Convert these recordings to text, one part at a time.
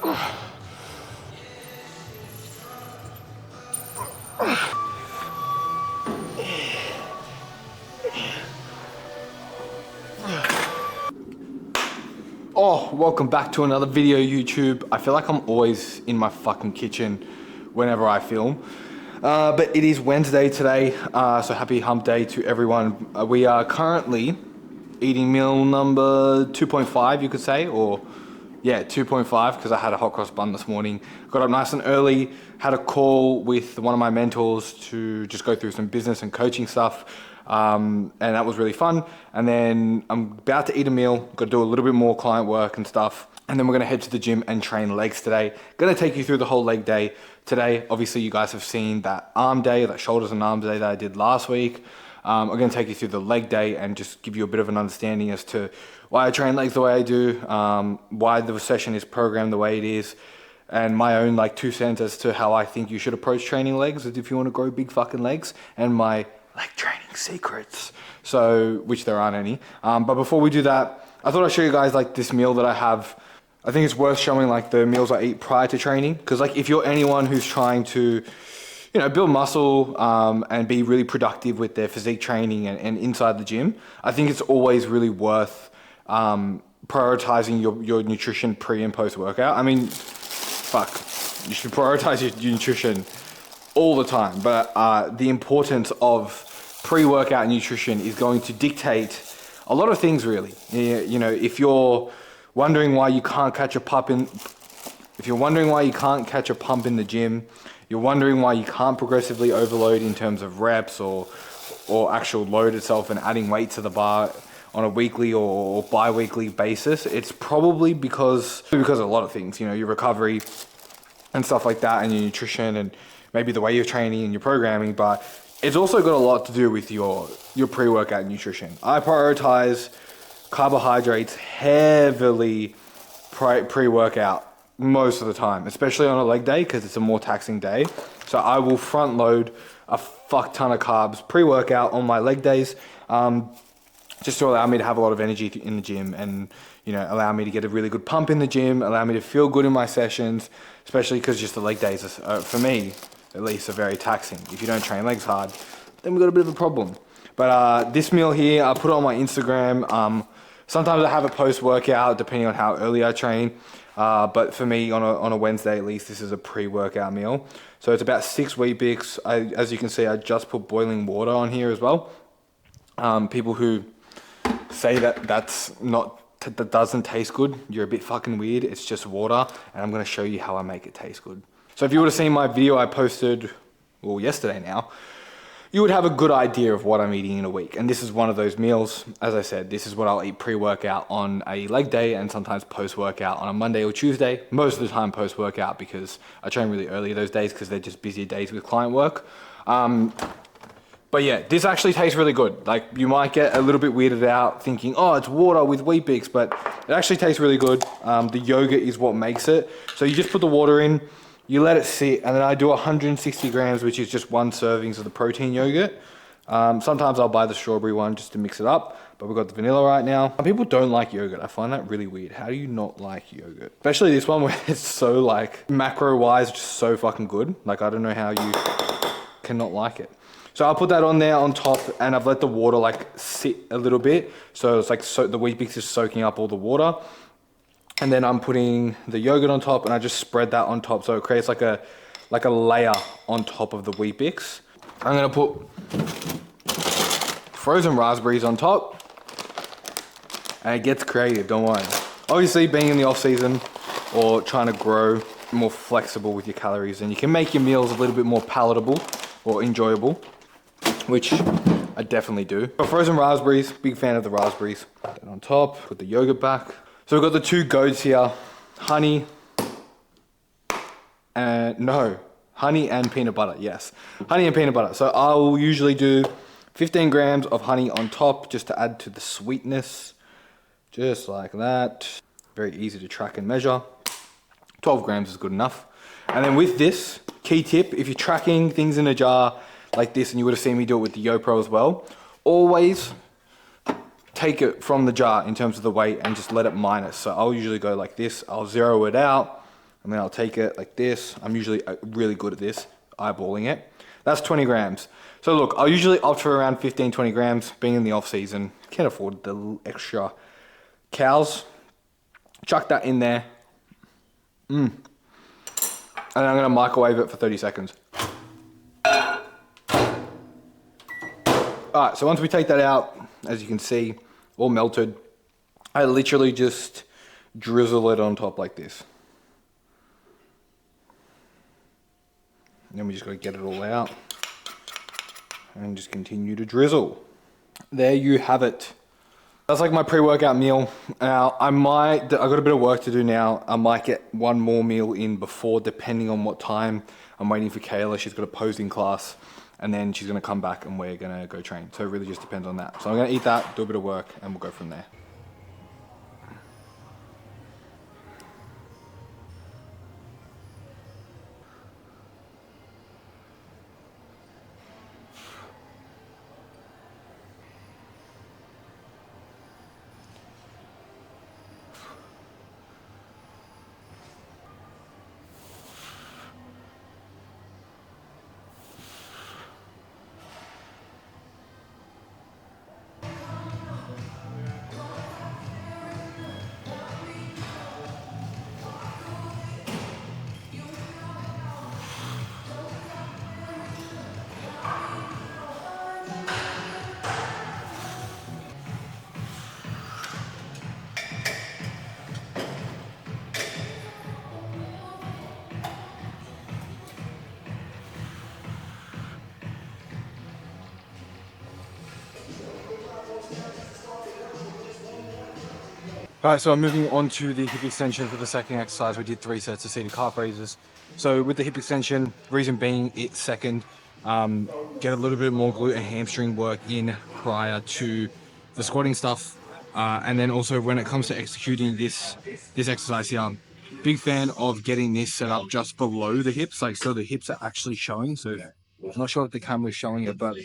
Oh, welcome back to another video, YouTube. I feel like I'm always in my fucking kitchen whenever I film. But it is Wednesday today, so happy hump day to everyone. We are currently eating meal number 2.5, you could say, or yeah, 2.5, because I had a hot cross bun this morning. Got up nice and early, had a call with one of my mentors to just go through some business and coaching stuff. And that was really fun. And then I'm about to eat a meal, got to do a little bit more client work and stuff. And then we're gonna head to the gym and train legs today. Gonna take you through the whole leg day today. Obviously you guys have seen that arm day, that shoulders and arms day that I did last week. I'm gonna take you through the leg day and just give you a bit of an understanding as to why I train legs the way I do, why the session is programmed the way it is, and my own like 2 cents as to how I think you should approach training legs if you wanna grow big fucking legs, and my leg training secrets, so which there aren't any. But before we do that, I thought I'd show you guys like this meal that I have. I think it's worth showing like the meals I eat prior to training, because like if you're anyone who's trying to, you know, build muscle and be really productive with their physique training and inside the gym, I think it's always really worth prioritizing your nutrition pre and post workout. I mean, fuck, you should prioritize your nutrition all the time, but the importance of pre-workout nutrition is going to dictate a lot of things, really. You know, if you're wondering why you can't catch a pump in, if you're wondering why you can't catch a pump in the gym, you're wondering why you can't progressively overload in terms of reps or actual load itself and adding weight to the bar on a weekly or bi-weekly basis, it's probably because of a lot of things. You know, your recovery and stuff like that, and your nutrition, and maybe the way you're training and your programming, but it's also got a lot to do with your pre-workout nutrition. I prioritize carbohydrates heavily pre-workout most of the time, especially on a leg day because it's a more taxing day. So I will front load a fuck ton of carbs pre-workout on my leg days, just to allow me to have a lot of energy in the gym, and you know, allow me to get a really good pump in the gym, allow me to feel good in my sessions, especially because just the leg days are, for me at least, are very taxing. If you don't train legs hard, then we've got a bit of a problem. But this meal here, I put it on my Instagram. Sometimes I have it post-workout, depending on how early I train. But for me, on a Wednesday at least, this is a pre-workout meal. So it's about 6 Weet-Bix. As you can see, I just put boiling water on here as well. People who say that that doesn't taste good, you're a bit fucking weird. It's just water, and I'm gonna show you how I make it taste good. So if you would have seen my video I posted, well, yesterday now, you would have a good idea of what I'm eating in a week. And this is one of those meals. As I said, this is what I'll eat pre-workout on a leg day, and sometimes post-workout on a Monday or Tuesday. Most of the time post-workout, because I train really early those days because they're just busier days with client work. But yeah, this actually tastes really good. Like, you might get a little bit weirded out thinking, oh, it's water with Weet-Bix, but it actually tastes really good. The yogurt is what makes it. So you just put the water in, you let it sit, and then I do 160 grams, which is just 1 servings of the protein yogurt. Sometimes I'll buy the strawberry one just to mix it up, but we've got the vanilla right now. Some people don't like yogurt. I find that really weird. How do you not like yogurt? Especially this one where it's so like macro-wise, just so fucking good. Like, I don't know how you cannot like it. So I'll put that on there on top, and I've let the water like sit a little bit. So it's like, the Weet-Bix is soaking up all the water. And then I'm putting the yogurt on top, and I just spread that on top, so it creates like a layer on top of the Weet-Bix. I'm gonna put frozen raspberries on top, and it gets creative, don't worry. Obviously, being in the off season or trying to grow more flexible with your calories, and you can make your meals a little bit more palatable or enjoyable, which I definitely do. But frozen raspberries, big fan of the raspberries. Put that on top, put the yogurt back. So we've got the 2 goats here, honey and peanut butter, yes. Honey and peanut butter. So I'll usually do 15 grams of honey on top just to add to the sweetness, just like that. Very easy to track and measure. 12 grams is good enough. And then with this, key tip, if you're tracking things in a jar like this, and you would have seen me do it with the YoPro as well, always take it from the jar in terms of the weight and just let it minus. So I'll usually go like this, I'll zero it out, and then I'll take it like this. I'm usually really good at this, eyeballing it. That's 20 grams. So look, I'll usually opt for around 15, 20 grams. Being in the off season, can't afford the extra cows. Chuck that in there. And I'm gonna microwave it for 30 seconds. All right, so once we take that out, as you can see, all melted, I literally just drizzle it on top like this. And then we just gotta get it all out and just continue to drizzle. There you have it. That's like my pre-workout meal. Now, I've got a bit of work to do now. I might get one more meal in before, depending on what time. I'm waiting for Kayla. She's got a posing class, and then she's gonna come back and we're gonna go train. So it really just depends on that. So I'm gonna eat that, do a bit of work, and we'll go from there. Alright, so I'm moving on to the hip extension for the second exercise. We did 3 sets of seated calf raises. So with the hip extension, reason being it's second, get a little bit more glute and hamstring work in prior to the squatting stuff. And then also when it comes to executing this exercise here, I'm big fan of getting this set up just below the hips, like so the hips are actually showing. So I'm not sure if the camera is showing it, but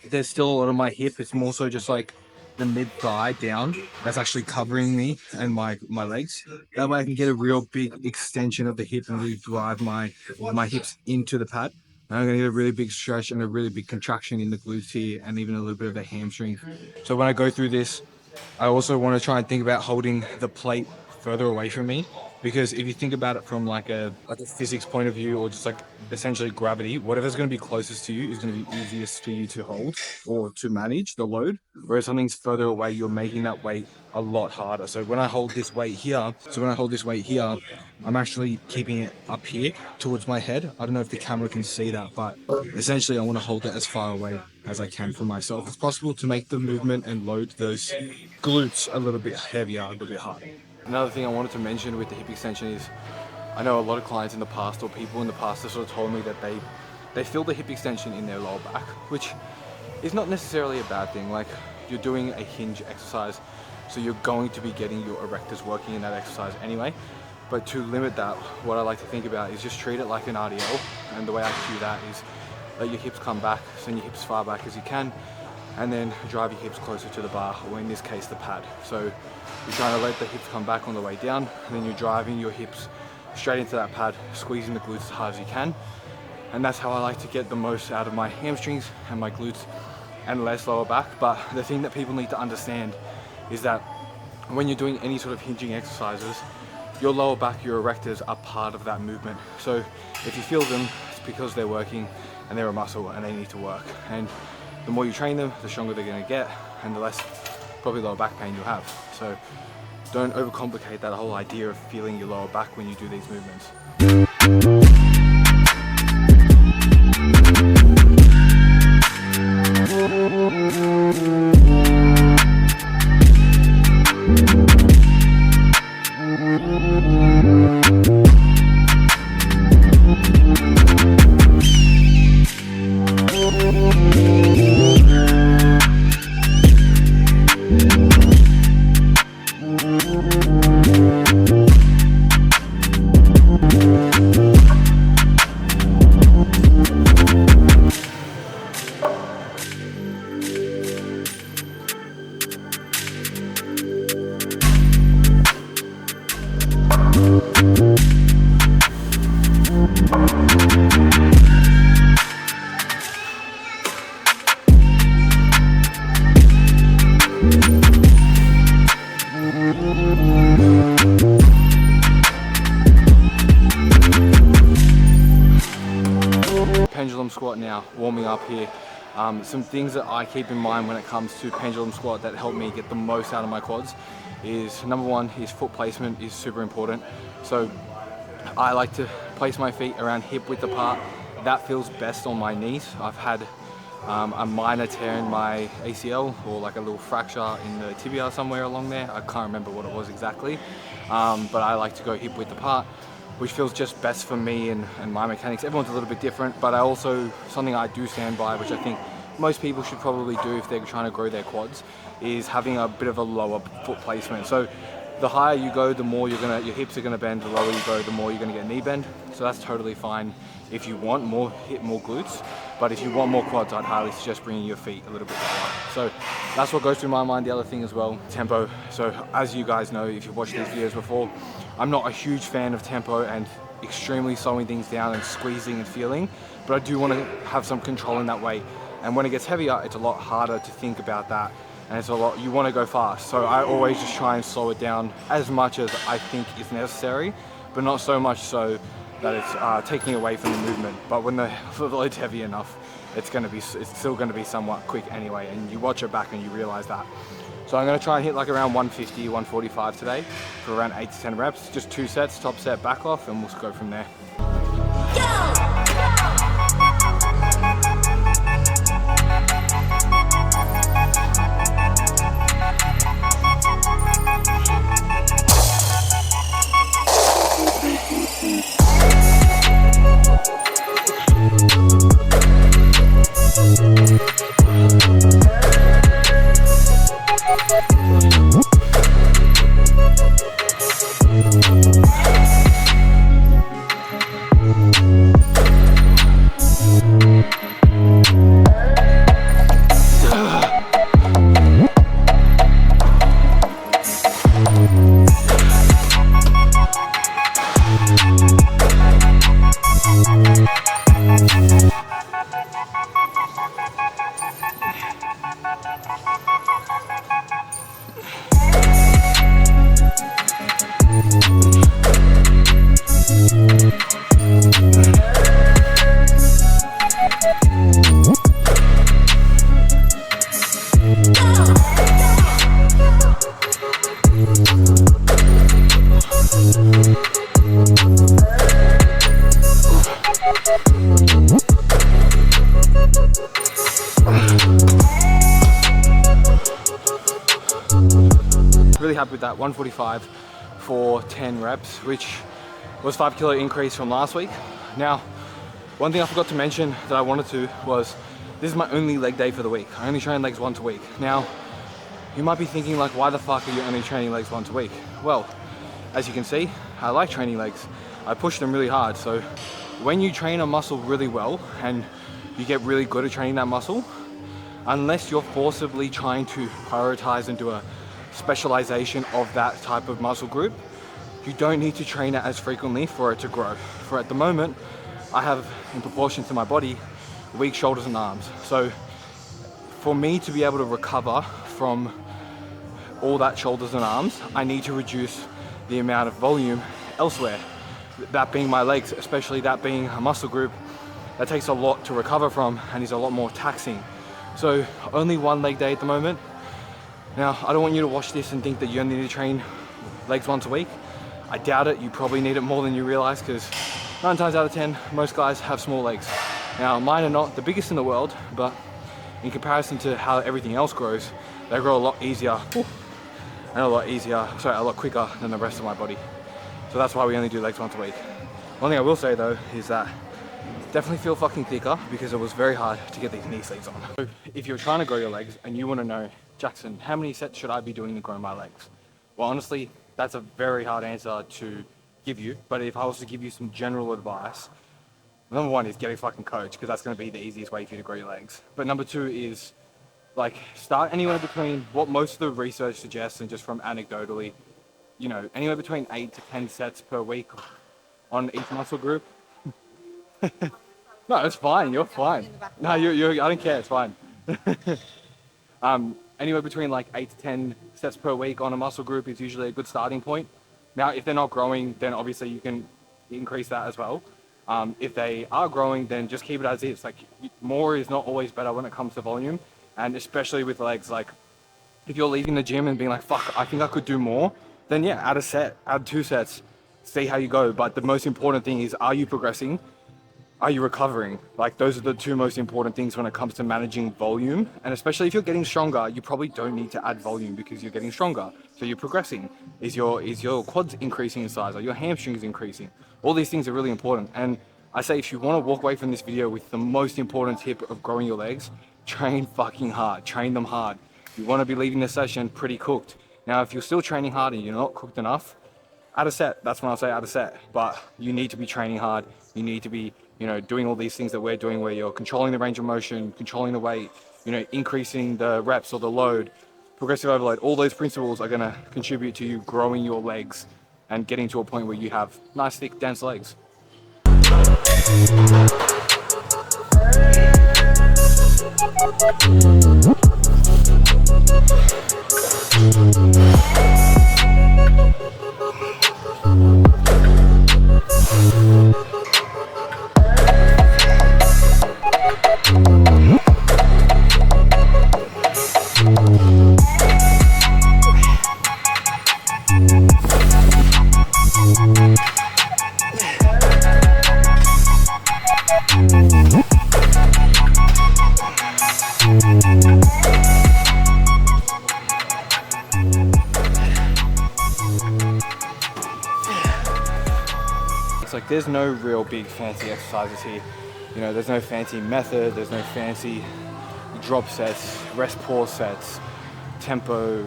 there's still a lot of my hip. It's more so just like the mid thigh down that's actually covering me and my legs. That way I can get a real big extension of the hip and really drive my hips into the pad. And I'm gonna get a really big stretch and a really big contraction in the glutes here and even a little bit of the hamstring. So when I go through this, I also want to try and think about holding the plate further away from me, because if you think about it from like a physics point of view, or just like essentially gravity, whatever's going to be closest to you is going to be easiest for you to hold or to manage the load, whereas something's further away, you're making that weight a lot harder. So when I hold this weight here, I'm actually keeping it up here towards my head. I don't know if the camera can see that, but essentially I want to hold it as far away as I can from myself as possible to make the movement and load those glutes a little bit heavier, a little bit harder. Another thing I wanted to mention with the hip extension is, I know a lot of clients in the past or people in the past have sort of told me that they feel the hip extension in their lower back, which is not necessarily a bad thing. Like, you're doing a hinge exercise, so you're going to be getting your erectors working in that exercise anyway. But to limit that, what I like to think about is just treat it like an RDL. And the way I do that is let your hips come back, send your hips as far back as you can, and then drive your hips closer to the bar, or in this case, the pad. So you're trying to let the hips come back on the way down, and then you're driving your hips straight into that pad, squeezing the glutes as hard as you can. And that's how I like to get the most out of my hamstrings and my glutes and less lower back. But the thing that people need to understand is that when you're doing any sort of hinging exercises, your lower back, your erectors are part of that movement. So if you feel them, it's because they're working and they're a muscle and they need to work. And the more you train them, the stronger they're gonna get and the less probably lower back pain you'll have. So don't overcomplicate that whole idea of feeling your lower back when you do these movements. pendulum squat now, warming up here. Some things that I keep in mind when it comes to pendulum squat that help me get the most out of my quads is, number one, is foot placement is super important. So I like to place my feet around hip width apart. That feels best on my knees. I've had a minor tear in my ACL, or like a little fracture in the tibia somewhere along there. I can't remember what it was exactly, but I like to go hip width apart, which feels just best for me and my mechanics. Everyone's a little bit different, but I also, something I do stand by, which I think most people should probably do if they're trying to grow their quads, is having a bit of a lower foot placement. So the higher you go, the more your hips are gonna bend. The lower you go, the more you're gonna get knee bend. So that's totally fine if you want more hip, more glutes. But if you want more quads, I'd highly suggest bringing your feet a little bit lower. So that's what goes through my mind. The other thing as well, tempo. So as you guys know, if you've watched these videos before, I'm not a huge fan of tempo and extremely slowing things down and squeezing and feeling, but I do want to have some control in that way. And when it gets heavier, it's a lot harder to think about that, and it's a lot, you want to go fast. So I always just try and slow it down as much as I think is necessary, but not so much so that it's taking away from the movement. But when the load's heavy enough, it's still going to be somewhat quick anyway, and you watch it back and you realize that. So I'm going to try and hit like around 150, 145 today for around 8 to 10 reps. Just 2 sets, top set, back off, and we'll go from there. Really happy with that 145 for 10 reps, which was 5 kilo increase from last week. Now, one thing I forgot to mention that I wanted to was, this is my only leg day for the week. I only train legs once a week. Now, you might be thinking like, why the fuck are you only training legs once a week? Well, as you can see, I like training legs. I push them really hard. So when you train a muscle really well and you get really good at training that muscle, unless you're forcibly trying to prioritize and do a specialization of that type of muscle group, you don't need to train it as frequently for it to grow. For at the moment, I have, in proportion to my body, weak shoulders and arms. So for me to be able to recover from all that shoulders and arms, I need to reduce the amount of volume elsewhere. That being my legs, especially that being a muscle group that takes a lot to recover from and is a lot more taxing. So only one leg day at the moment. Now, I don't want you to watch this and think that you only need to train legs once a week. I doubt it. You probably need it more than you realize, because 9 times out of 10, most guys have small legs. Now, mine are not the biggest in the world, but in comparison to how everything else grows, they grow a lot easier and a lot quicker than the rest of my body. So that's why we only do legs once a week. One thing I will say though is that definitely feel fucking thicker, because it was very hard to get these knee sleeves on. So if you're trying to grow your legs and you want to know, Jackson, how many sets should I be doing to grow my legs? Well, honestly, that's a very hard answer to give you, but if I was to give you some general advice, number one is get a fucking coach, because that's going to be the easiest way for you to grow your legs. But number two is, like, start anywhere between what most of the research suggests, and just from anecdotally, you know, anywhere between 8 to 10 sets per week on each muscle group. No, it's fine. You're fine. No, I don't care. It's fine. Anywhere between like 8 to 10 sets per week on a muscle group is usually a good starting point. Now, if they're not growing, then obviously you can increase that as well. If they are growing, then just keep it as is. Like, more is not always better when it comes to volume, and especially with legs. Like, if you're leaving the gym and being like, fuck, I think I could do more, then yeah, add a set, add 2 sets, see how you go. But the most important thing is, are you progressing? Are you recovering? Like, those are the 2 most important things when it comes to managing volume. And especially if you're getting stronger, you probably don't need to add volume because you're getting stronger. So you're progressing. Is your quads increasing in size? Are your hamstrings increasing? All these things are really important. And I say, if you want to walk away from this video with the most important tip of growing your legs, train fucking hard, train them hard. You want to be leaving the session pretty cooked. Now, if you're still training hard and you're not cooked enough, add a set. That's when I'll say add a set. But you need to be training hard. You need to be, doing all these things that we're doing, where you're controlling the range of motion, controlling the weight, increasing the reps or the load, progressive overload. All those principles are going to contribute to you growing your legs and getting to a point where you have nice, thick, dense legs. It's like, there's no real big fancy exercises here. There's no fancy method, there's no fancy drop sets, rest pause sets, tempo,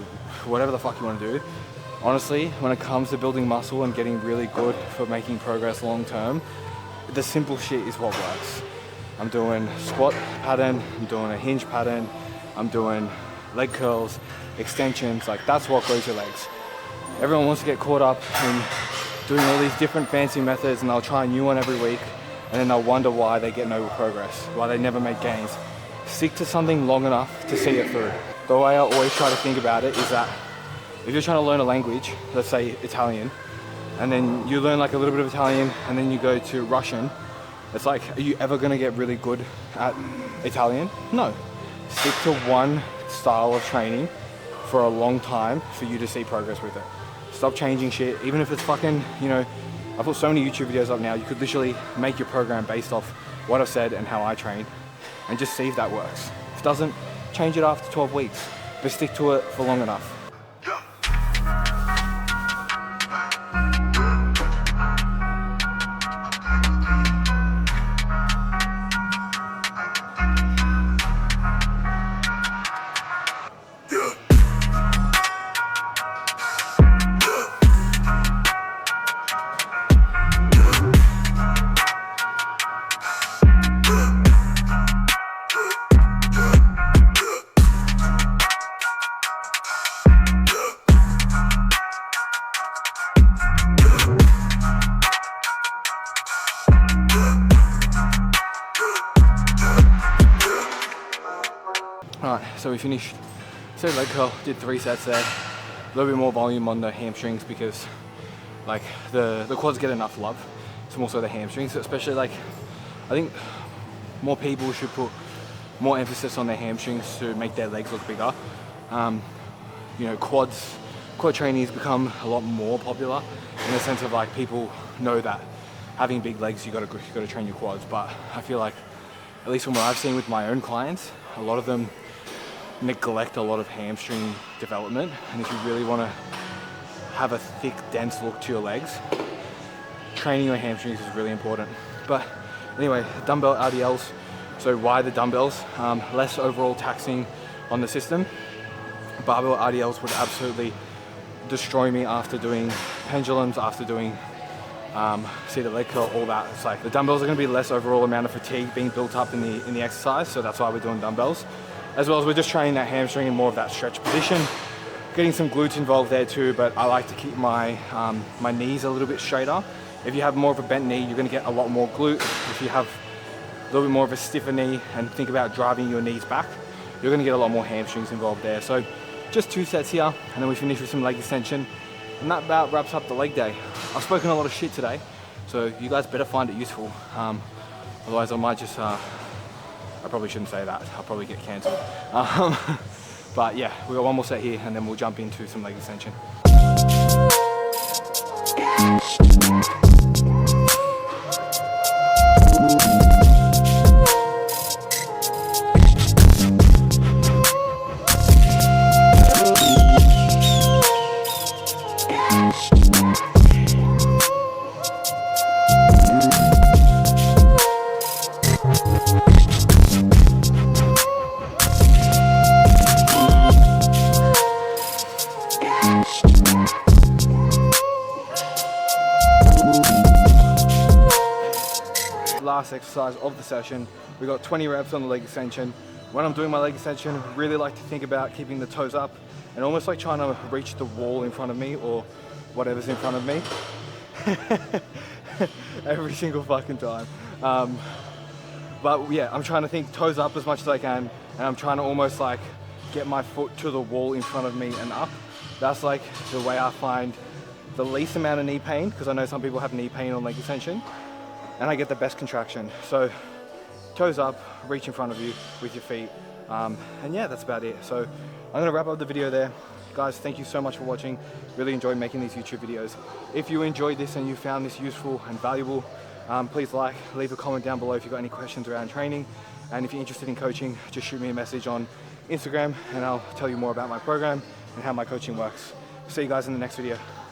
whatever the fuck you want to do. Honestly, when it comes to building muscle and getting really good for making progress long term, the simple shit is what works. I'm doing squat pattern, I'm doing a hinge pattern, I'm doing leg curls, extensions. Like, that's what grows your legs. Everyone wants to get caught up in doing all these different fancy methods, and they'll try a new one every week, and then they'll wonder why they get no progress, why they never make gains. Stick to something long enough to see it through. The way I always try to think about it is that if you're trying to learn a language, let's say Italian, and then you learn like a little bit of Italian, and then you go to Russian, it's like, are you ever gonna get really good at Italian? No. Stick to one style of training for a long time for you to see progress with it. Stop changing shit, even if it's fucking, I've put so many YouTube videos up now, you could literally make your program based off what I've said and how I train, and just see if that works. If it doesn't, change it after 12 weeks, but stick to it for long enough. Alright, so we finished, leg curl, did 3 sets there. A little bit more volume on the hamstrings because like the quads get enough love. It's more so the hamstrings, especially like, I think more people should put more emphasis on their hamstrings to make their legs look bigger. Quad training has become a lot more popular in the sense of like, people know that having big legs, you gotta train your quads. But I feel like, at least from what I've seen with my own clients, a lot of them neglect a lot of hamstring development. And if you really want to have a thick, dense look to your legs, training your hamstrings is really important. But anyway, dumbbell RDLs. So why the dumbbells? Less overall taxing on the system. Barbell RDLs would absolutely destroy me after doing pendulums, after doing seated leg curl, all that. It's like the dumbbells are going to be less overall amount of fatigue being built up in the exercise, so that's why we're doing dumbbells. As well as we're just training that hamstring in more of that stretch position, getting some glutes involved there too. But I like to keep my my knees a little bit straighter. If you have more of a bent knee, you're going to get a lot more glute. If you have a little bit more of a stiffer knee and think about driving your knees back, you're going to get a lot more hamstrings involved there. So just 2 sets here, and then we finish with some leg extension, and that about wraps up the leg day. I've spoken a lot of shit today, So you guys better find it useful. Otherwise I might just, I probably shouldn't say that. I'll probably get cancelled. But yeah, we got one more set here and then we'll jump into some leg extension. Last exercise of the session, we got 20 reps on the leg extension. When I'm doing my leg extension, really like to think about keeping the toes up and almost like trying to reach the wall in front of me or whatever's in front of me. Every single fucking time. But yeah, I'm trying to think toes up as much as I can, and I'm trying to almost like get my foot to the wall in front of me and up. That's like the way I find the least amount of knee pain, because I know some people have knee pain on leg extension, and I get the best contraction. So toes up, reach in front of you with your feet. And yeah, that's about it. So I'm gonna wrap up the video there. Guys, thank you so much for watching. Really enjoyed making these YouTube videos. If you enjoyed this and you found this useful and valuable, please leave a comment down below if you've got any questions around training. And if you're interested in coaching, just shoot me a message on Instagram and I'll tell you more about my program and how my coaching works. See you guys in the next video.